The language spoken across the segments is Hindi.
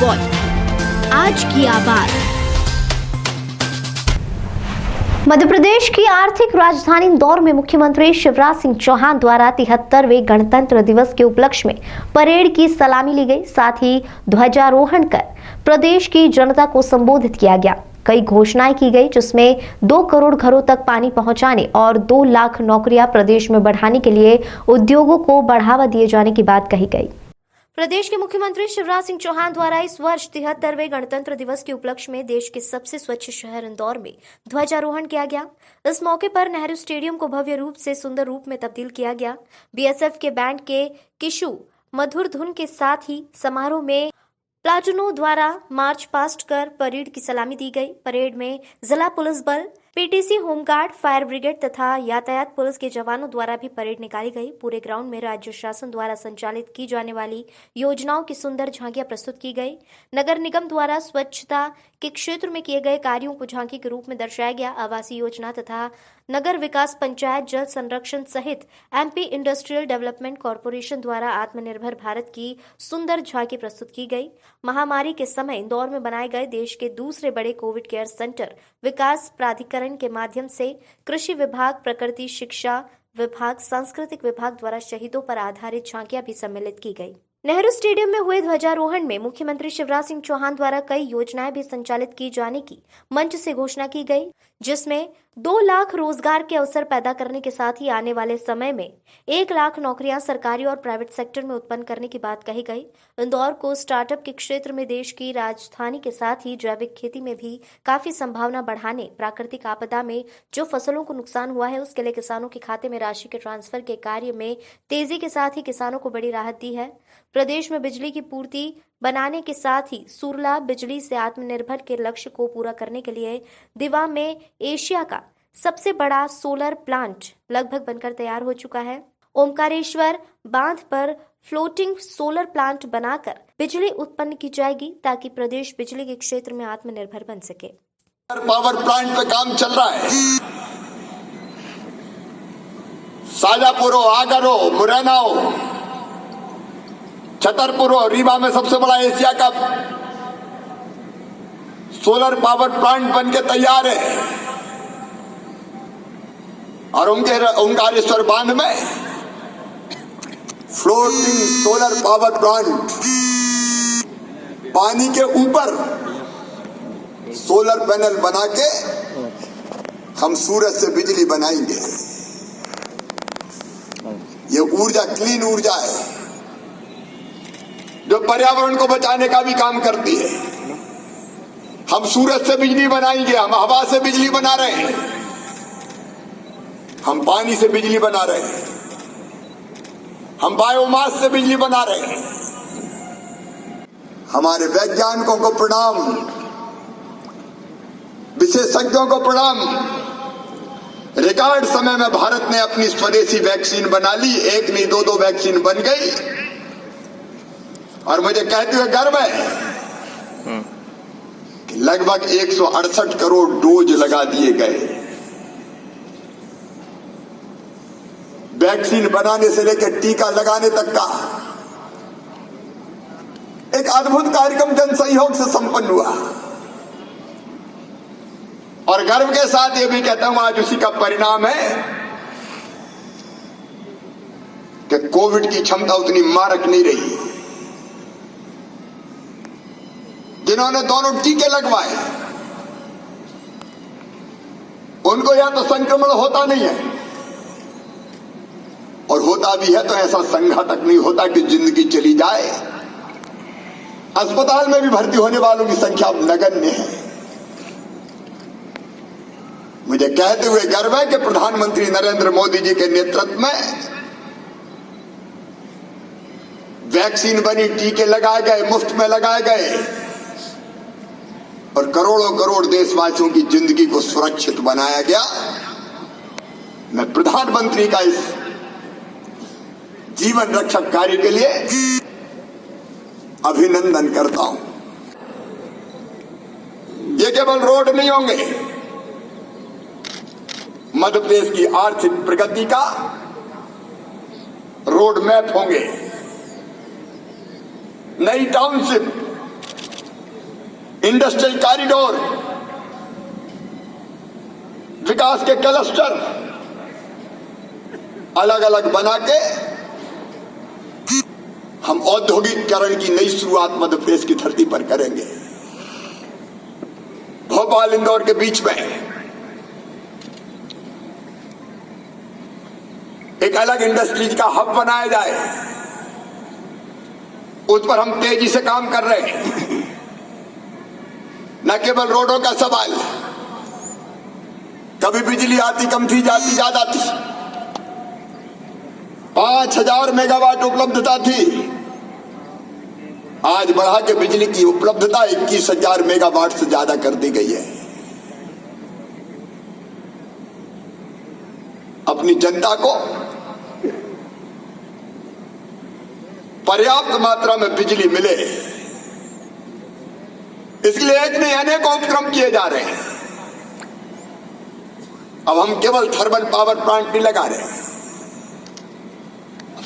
वॉइस, आज की आवाज। मध्य प्रदेश की आर्थिक राजधानी इंदौर में मुख्यमंत्री शिवराज सिंह चौहान द्वारा 73वें गणतंत्र दिवस के उपलक्ष्य में परेड की सलामी ली गई। साथ ही ध्वजारोहण कर प्रदेश की जनता को संबोधित किया गया। कई घोषणाएं की गई, जिसमें 2 करोड़ घरों तक पानी पहुंचाने और 2 लाख नौकरियां प्रदेश में बढ़ाने के लिए उद्योगों को बढ़ावा दिए जाने की बात कही गई। प्रदेश के मुख्यमंत्री शिवराज सिंह चौहान द्वारा इस वर्ष 73वें गणतंत्र दिवस के उपलक्ष्य में देश के सबसे स्वच्छ शहर इंदौर में ध्वजारोहण किया गया। इस मौके पर नेहरू स्टेडियम को भव्य रूप से सुंदर रूप में तब्दील किया गया। बीएसएफ के बैंड के किशु मधुर धुन के साथ ही समारोह में प्लाटूनों द्वारा मार्च पास्ट कर परेड की सलामी दी गई। परेड में जिला पुलिस बल, पीटीसी, होमगार्ड, फायर ब्रिगेड तथा यातायात पुलिस के जवानों द्वारा भी परेड निकाली गई। पूरे ग्राउंड में राज्य शासन द्वारा संचालित की जाने वाली योजनाओं की सुंदर झांकियां प्रस्तुत की गई। नगर निगम द्वारा स्वच्छता के क्षेत्र में किए गए कार्यों को झांकी के रूप में दर्शाया गया। आवासीय योजना तथा नगर विकास, पंचायत जल संरक्षण सहित एमपी इंडस्ट्रियल डेवलपमेंट कॉरपोरेशन द्वारा आत्मनिर्भर भारत की सुंदर झांकी प्रस्तुत की गई। महामारी के समय इंदौर में बनाए गए देश के दूसरे बड़े कोविड केयर सेंटर विकास प्राधिकरण के माध्यम से कृषि विभाग, प्रकृति शिक्षा विभाग, सांस्कृतिक विभाग द्वारा शहीदों पर आधारित झांकियां भी सम्मिलित की गई। नेहरू स्टेडियम में हुए ध्वजारोहण में मुख्यमंत्री शिवराज सिंह चौहान द्वारा कई योजनाएं भी संचालित की जाने की मंच से घोषणा की गई, जिसमें 2 लाख रोजगार के अवसर पैदा करने के साथ ही आने वाले समय में 1 लाख नौकरियां सरकारी और प्राइवेट सेक्टर में उत्पन्न करने की बात कही गई। इंदौर को स्टार्टअप के क्षेत्र में देश की राजधानी के साथ ही जैविक खेती में भी काफी संभावना बढ़ाने, प्राकृतिक आपदा में जो फसलों को नुकसान हुआ है उसके लिए किसानों के खाते में राशि के ट्रांसफर के कार्य में तेजी के साथ ही किसानों को बड़ी राहत दी है। प्रदेश में बिजली की पूर्ति बनाने के साथ ही सूरला बिजली से आत्मनिर्भर के लक्ष्य को पूरा करने के लिए दिवा में एशिया का सबसे बड़ा सोलर प्लांट लगभग बनकर तैयार हो चुका है। ओमकारेश्वर बांध पर फ्लोटिंग सोलर प्लांट बनाकर बिजली उत्पन्न की जाएगी ताकि प्रदेश बिजली के क्षेत्र में आत्मनिर्भर बन सके। पावर प्लांट पे काम चल रहा है। शाजापुर हो, आगर हो, मुरैना हो, छतरपुर हो, रीवा में सबसे बड़ा एशिया का सोलर पावर प्लांट बनके तैयार है। और ओंकारेश्वर बांध में फ्लोटिंग सोलर पावर प्लांट, पानी के ऊपर सोलर पैनल बना के हम सूरज से बिजली बनाएंगे। ये ऊर्जा क्लीन ऊर्जा है जो पर्यावरण को बचाने का भी काम करती है। हम सूरज से बिजली बनाएंगे, हम हवा से बिजली बना रहे हैं, हम पानी से बिजली बना रहे हैं, हम बायोमास से बिजली बना रहे हैं। हमारे वैज्ञानिकों को प्रणाम, विशेषज्ञों को प्रणाम। रिकॉर्ड समय में भारत ने अपनी स्वदेशी वैक्सीन बना ली। 1 नहीं 2 वैक्सीन बन गई। और मुझे कहते हुए गर्व है कि लगभग 168 करोड़ डोज लगा दिए गए। वैक्सीन बनाने से लेकर टीका लगाने तक का एक अद्भुत कार्यक्रम जन सहयोग से संपन्न हुआ। और गर्व के साथ ये भी कहता हूं आज उसी का परिणाम है कि कोविड की क्षमता उतनी मारक नहीं रही। जिन्होंने दोनों टीके लगवाए उनको या तो संक्रमण होता नहीं है, और होता भी है तो ऐसा संघातक नहीं होता कि जिंदगी चली जाए। अस्पताल में भी भर्ती होने वालों की संख्या नगण्य है। मुझे कहते हुए गर्व है कि प्रधानमंत्री नरेंद्र मोदी जी के नेतृत्व में वैक्सीन बनी, टीके लगाए गए, मुफ्त में लगाए गए और करोड़ों करोड़ देशवासियों की जिंदगी को सुरक्षित बनाया गया। मैं प्रधानमंत्री का इस जीवन रक्षक कार्य के लिए अभिनंदन करता हूं। ये केवल रोड नहीं होंगे, मध्य प्रदेश की आर्थिक प्रगति का रोड मैप होंगे। नई टाउनशिप, इंडस्ट्रियल कॉरिडोर, विकास के क्लस्टर अलग अलग बना के हम औद्योगिकरण की नई शुरुआत मध्य प्रदेश की धरती पर करेंगे। भोपाल इंदौर के बीच में एक अलग इंडस्ट्रीज का हब बनाया जाए, उस पर हम तेजी से काम कर रहे हैं। न केवल रोडों का सवाल, कभी बिजली आती कम थी, जाती ज्यादा थी। 5000 मेगावाट उपलब्धता थी, आज बढ़ा के बिजली की उपलब्धता 21,000 मेगावाट से ज्यादा कर दी गई है। अपनी जनता को पर्याप्त मात्रा में बिजली मिले, इसलिए एक नहीं अनेक उपक्रम किए जा रहे हैं। अब हम केवल थर्मल पावर प्लांट नहीं लगा रहे,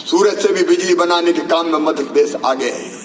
सूरज से भी बिजली बनाने के काम में मध्य प्रदेश आगे है।